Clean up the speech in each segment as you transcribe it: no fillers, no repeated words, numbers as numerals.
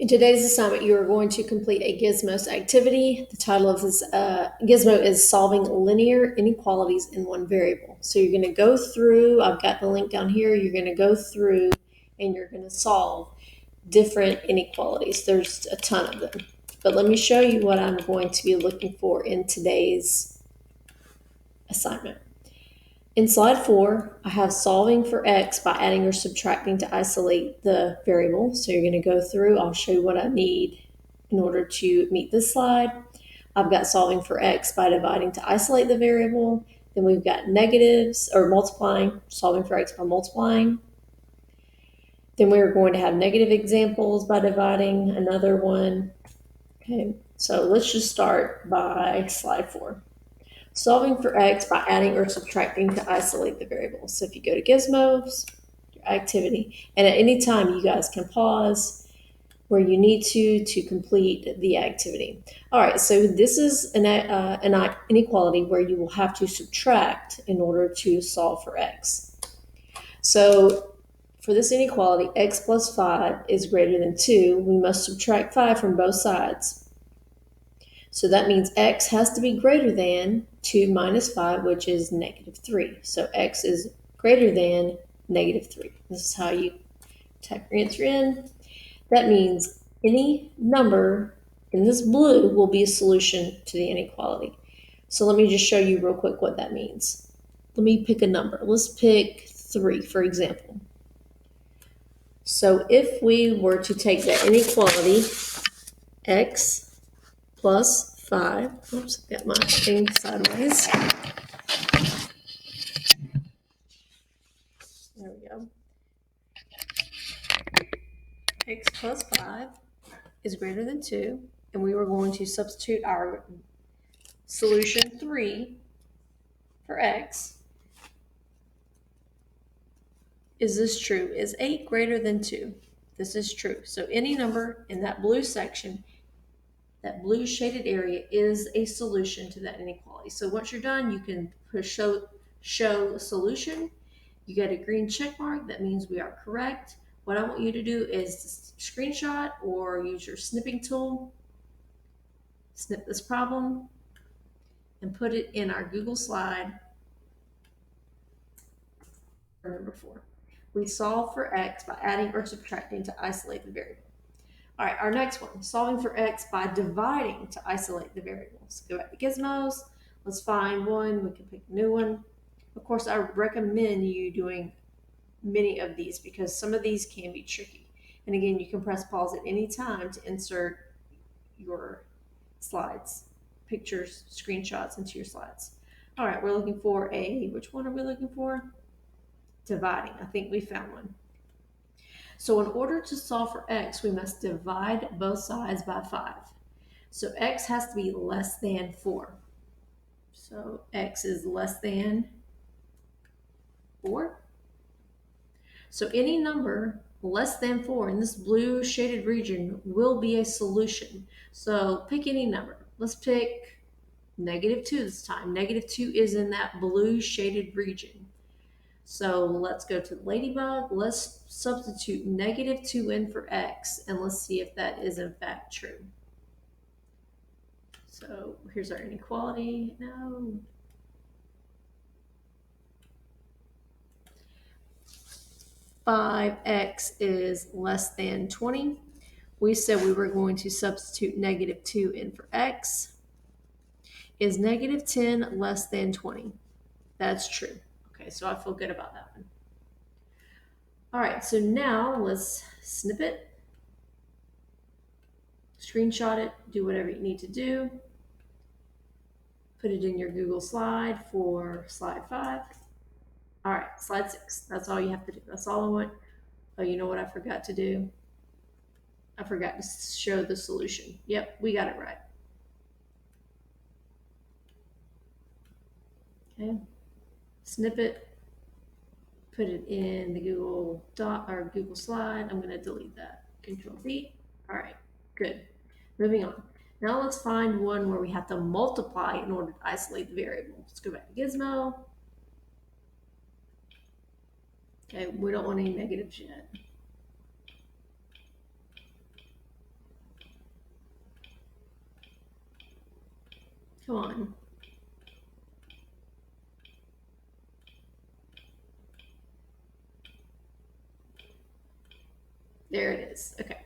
In today's assignment, you are going to complete a Gizmos activity. The title of this Gizmo is Solving Linear Inequalities in One Variable. So you're going to go through, I've got the link down here, you're going to go through and you're going to solve different inequalities. There's a ton of them. But let me show you what I'm going to be looking for in today's assignment. In slide 4, I have solving for x by adding or subtracting to isolate the variable. So you're going to go through, I'll show you what I need in order to meet this slide. I've got solving for x by dividing to isolate the variable. Then we've got negatives or multiplying, solving for x by multiplying. Then we're going to have negative examples by dividing, another one. Okay, so let's just start by slide 4. Solving for x by adding or subtracting to isolate the variable. So if you go to Gizmos, your activity, and at any time you guys can pause where you need to complete the activity. All right, so this is an inequality where you will have to subtract in order to solve for x. So for this inequality, x plus 5 is greater than 2. We must subtract 5 from both sides. So that means x has to be greater than 2 minus 5, which is negative 3. So x is greater than negative 3. This is how you type your answer in. That means any number in this blue will be a solution to the inequality. So let me just show you real quick what that means. Let me pick a number. Let's pick 3, for example. So if we were to take that inequality, x plus 5. Oops, got my thing sideways. There we go. X plus 5 is greater than 2, and we were going to substitute our solution 3 for x. Is this true? Is 8 greater than 2? This is true. So any number in that blue section, that blue shaded area, is a solution to that inequality. So once you're done, you can push show solution. You get a green check mark. That means we are correct. What I want you to do is screenshot or use your snipping tool, snip this problem, and put it in our Google slide for number 4. We solve for x by adding or subtracting to isolate the variable. All right, our next one, solving for x by dividing to isolate the variables. Go back to Gizmos. Let's find one. We can pick a new one. Of course, I recommend you doing many of these because some of these can be tricky. And again, you can press pause at any time to insert your slides, pictures, screenshots into your slides. All right, we're looking for which one are we looking for? Dividing. I think we found one. So in order to solve for x, we must divide both sides by 5. So x has to be less than 4. So x is less than 4. So any number less than 4 in this blue shaded region will be a solution. So pick any number. Let's pick negative 2 this time. Negative 2 is in that blue shaded region. So let's go to the ladybug. Let's substitute negative 2 in for x, and let's see if that is in fact true. So here's our inequality. No. (5x) is less than 20. We said we were going to substitute negative 2 in for x. Is negative 10 less than 20? That's true. Okay, so I feel good about that one. All right, so now let's snip it, screenshot it, do whatever you need to do. Put it in your Google slide for slide 5. All right, slide 6. That's all you have to do. That's all I want. Oh, you know what I forgot to do? I forgot to show the solution. Yep, we got it right. Okay, snip it, put it in the Google Doc or Google slide. I'm going to delete that. Control V. All right, good. Moving on. Now let's find one where we have to multiply in order to isolate the variable. Let's go back to Gizmo. Okay, we don't want any negatives yet. Come on. There it is. Okay.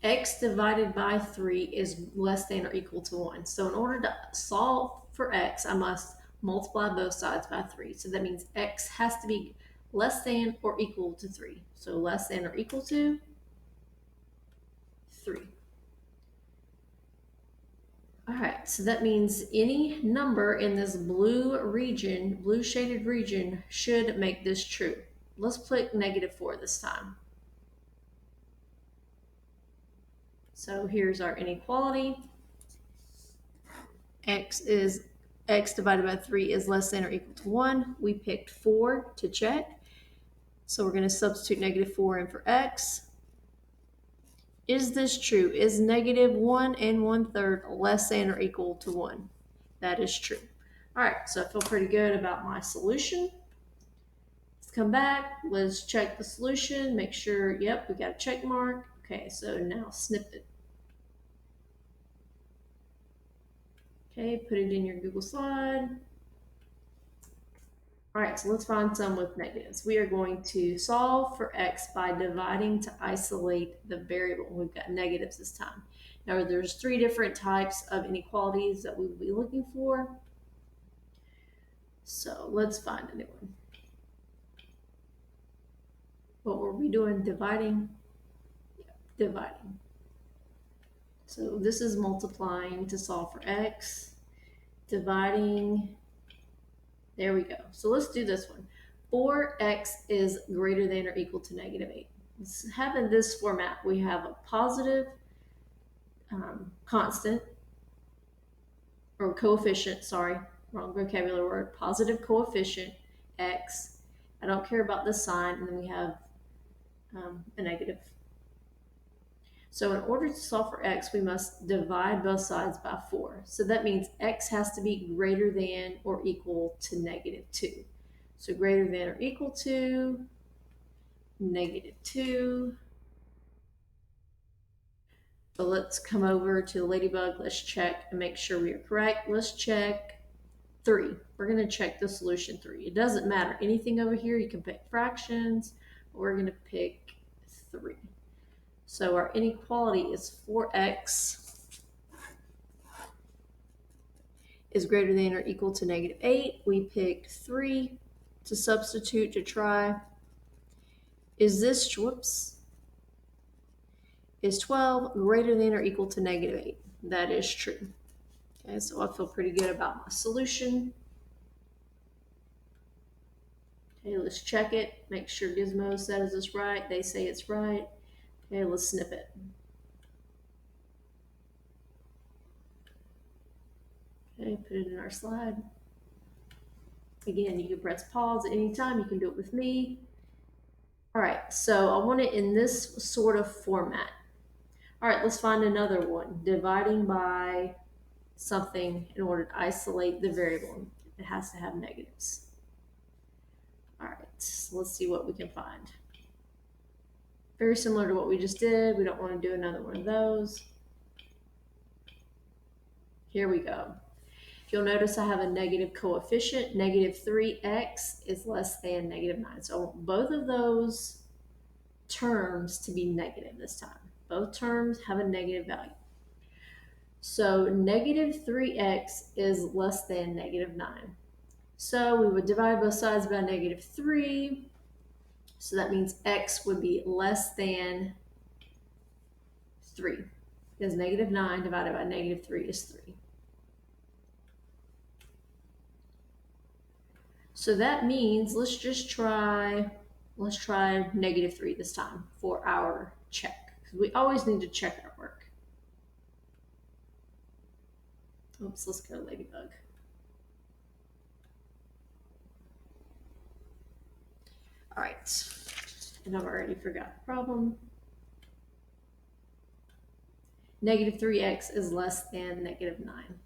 X divided by 3 is less than or equal to 1. So in order to solve for X, I must multiply both sides by 3. So that means X has to be less than or equal to 3. So less than or equal to 3. All right, so that means any number in this blue region, blue shaded region, should make this true. Let's put -4 this time. So here's our inequality. X divided by 3 is less than or equal to 1. We picked 4 to check. So we're going to substitute -4 in for X. Is this true? Is -1 1/3 less than or equal to 1? That is true. All right, so I feel pretty good about my solution. Let's come back. Let's check the solution. Make sure, yep, we got a check mark. Okay, so now snip it. Okay, put it in your Google slide. All right, so let's find some with negatives. We are going to solve for X by dividing to isolate the variable. We've got negatives this time. Now there's 3 different types of inequalities that we will be looking for. So let's find a new one. What were we doing? Dividing? Yeah, dividing. So this is multiplying to solve for X. Dividing. There we go. So let's do this one. 4x is greater than or equal to -8. Having this format, we have a positive constant, or coefficient, sorry, wrong vocabulary word, positive coefficient, x. I don't care about the sign, and then we have a negative. So in order to solve for x, we must divide both sides by 4. So that means x has to be greater than or equal to -2. So greater than or equal to -2. So let's come over to the ladybug. Let's check and make sure we are correct. Let's check 3. We're going to check the solution 3. It doesn't matter anything over here. You can pick fractions. We're going to pick 3. So our inequality is 4x is greater than or equal to -8. We picked 3 to substitute to try. Is this, whoops, is 12 greater than or equal to -8? That is true. Okay, so I feel pretty good about my solution. Okay, let's check it. Make sure Gizmo says it's right. They say it's right. Okay, let's snip it. Okay, put it in our slide. Again, you can press pause at any time. You can do it with me. All right, so I want it in this sort of format. All right, let's find another one. Dividing by something in order to isolate the variable. It has to have negatives. All right, so let's see what we can find. Very similar to what we just did. We don't want to do another one of those. Here we go. You'll notice I have a negative coefficient. -3x is less than -9. So I want both of those terms to be negative this time. Both terms have a negative value. So -3x is less than -9. So we would divide both sides by -3. So that means x would be less than 3. Because -9 divided by -3 is 3. So that means let's try -3 this time for our check. Because we always need to check our work. Oops, let's go ladybug. All right, and I've already forgot the problem. -3x is less than -9.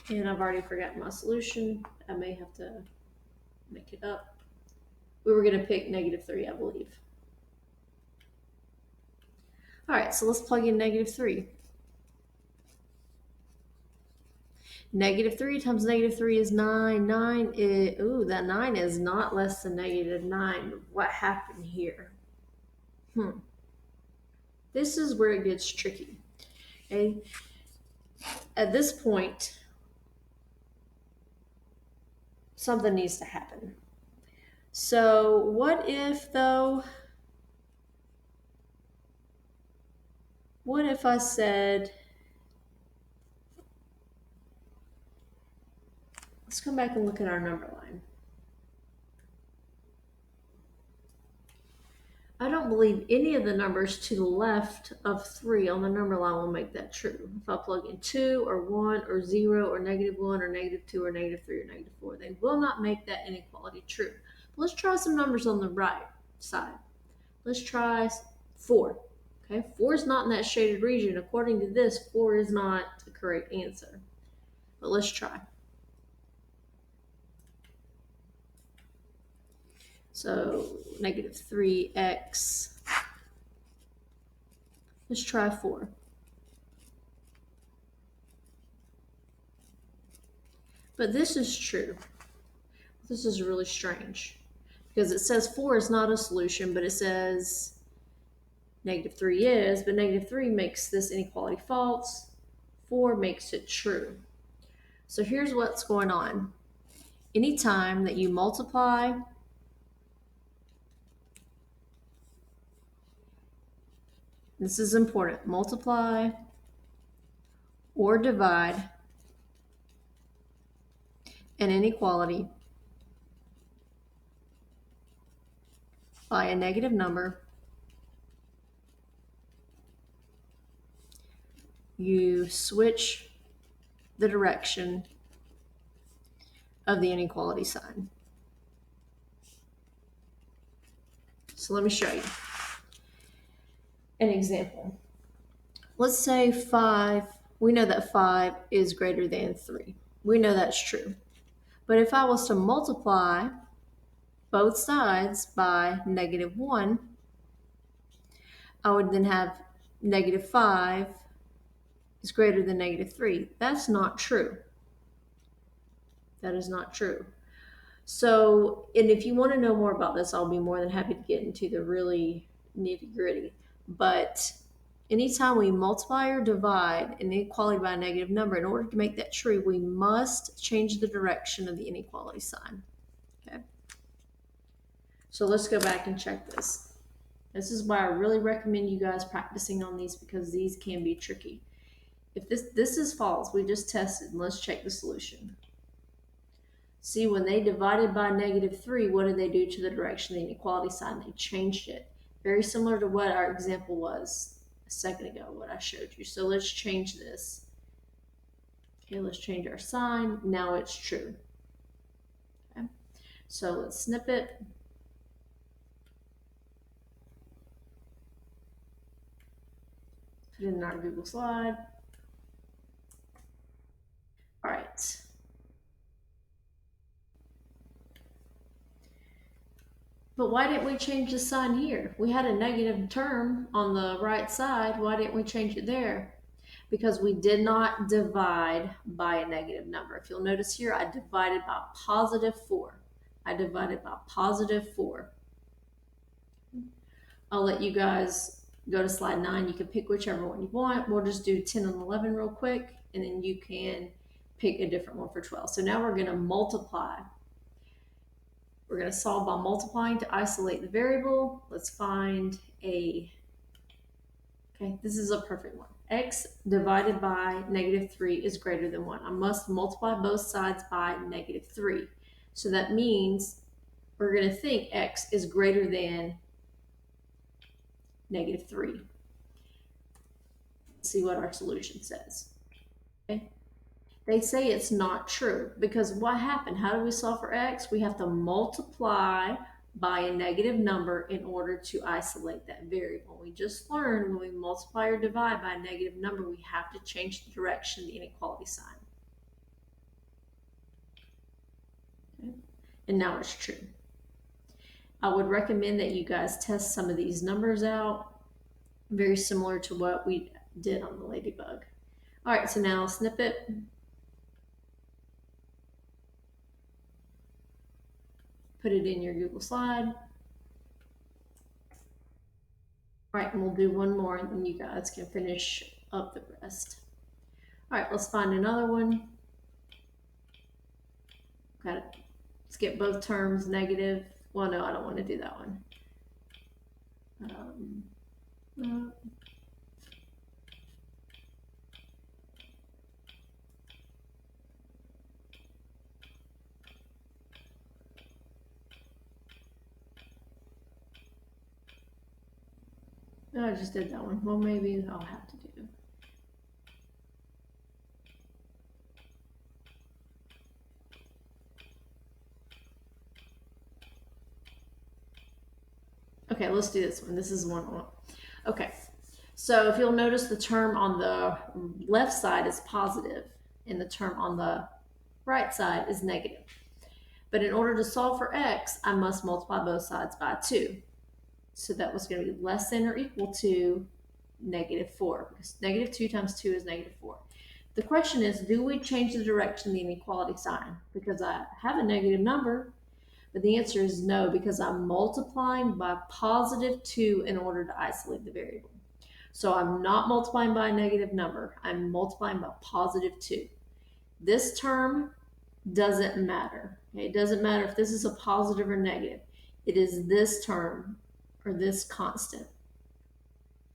And I've already forgotten my solution. I may have to make it up. We were going to pick -3, I believe. All right, so let's plug in -3. -3 times -3 is 9. 9 is, ooh, that 9 is not less than -9. What happened here? This is where it gets tricky. Okay? At this point, something needs to happen. So what if, though, what if I said, let's come back and look at our number line. I don't believe any of the numbers to the left of 3 on the number line will make that true. If I plug in 2 or 1 or 0 or -1 or -2 or -3 or -4, they will not make that inequality true. But let's try some numbers on the right side. Let's try 4. Okay, 4 is not in that shaded region. According to this, 4 is not the correct answer. But let's try. So -3x. Let's try 4. But this is true. This is really strange because it says 4 is not a solution, but it says -3 is, but -3 makes this inequality false. 4 makes it true. So here's what's going on. Anytime that you multiply this is important, multiply or divide an inequality by a negative number, you switch the direction of the inequality sign. So let me show you an example. Let's say 5, we know that 5 is greater than 3. We know that's true. But if I was to multiply both sides by -1, I would then have -5 is greater than -3. That's not true. That is not true. So, and if you want to know more about this, I'll be more than happy to get into the really nitty gritty. But anytime we multiply or divide an inequality by a negative number, in order to make that true, we must change the direction of the inequality sign. Okay. So let's go back and check this. This is why I really recommend you guys practicing on these because these can be tricky. If this is false, we just tested, and let's check the solution. See, when they divided by -3, what did they do to the direction of the inequality sign? They changed it. Very similar to what our example was a second ago, what I showed you. So let's change this. Okay, let's change our sign. Now it's true. Okay, so let's snip it. Put it in our Google slide. All right. But why didn't we change the sign here? We had a negative term on the right side. Why didn't we change it there? Because we did not divide by a negative number. If you'll notice here, I divided by +4. I divided by +4. I'll let you guys go to slide 9. You can pick whichever one you want. We'll just do 10 and 11 real quick, and then you can pick a different one for 12. So now we're going to multiply. We're going to solve by multiplying to isolate the variable. Let's find a, okay, this is a perfect one. X divided by -3 is greater than 1. I must multiply both sides by -3. So that means we're going to think X is greater than -3. Let's see what our solution says. Okay. They say it's not true because what happened? How do we solve for X? We have to multiply by a negative number in order to isolate that variable. We just learned when we multiply or divide by a negative number, we have to change the direction of the inequality sign. Okay. And now it's true. I would recommend that you guys test some of these numbers out, very similar to what we did on the ladybug. All right, so now snip it. Put it in your Google slide. All right, and we'll do one more, and then you guys can finish up the rest. All right, let's find another one. Got it. Let's get both terms negative. Well, no, I don't want to do that one. No. No, I just did that one. Well, maybe I'll have to do. Okay, let's do this one. This is one I want. Okay, so if you'll notice, the term on the left side is positive, and the term on the right side is negative. But in order to solve for x, I must multiply both sides by 2. So that was going to be less than or equal to -4, because -2 times 2 is -4. The question is, do we change the direction of the inequality sign? Because I have a negative number, but the answer is no, because I'm multiplying by +2 in order to isolate the variable. So I'm not multiplying by a negative number, I'm multiplying by +2. This term doesn't matter. Okay? It doesn't matter if this is a positive or negative. It is this term or this constant,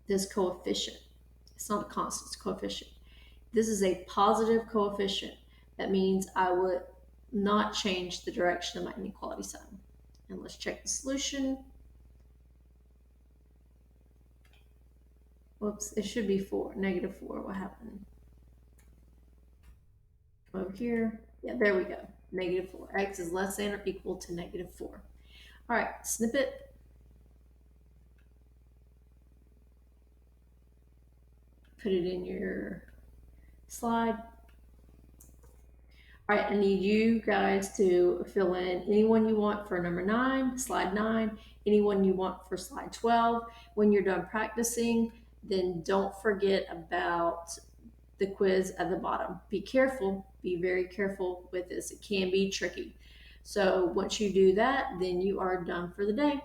this coefficient. It's not a constant, it's a coefficient. This is a positive coefficient. That means I would not change the direction of my inequality sign. And let's check the solution. Whoops, it should be 4, -4. What happened? Over here. Yeah, there we go. -4. X is less than or equal to -4. All right, snip it. Put it in your slide. All right, I need you guys to fill in anyone you want for number 9, slide 9, anyone you want for slide 12. When you're done practicing, then don't forget about the quiz at the bottom. Be careful, be very careful with this. It can be tricky. So once you do that, then you are done for the day.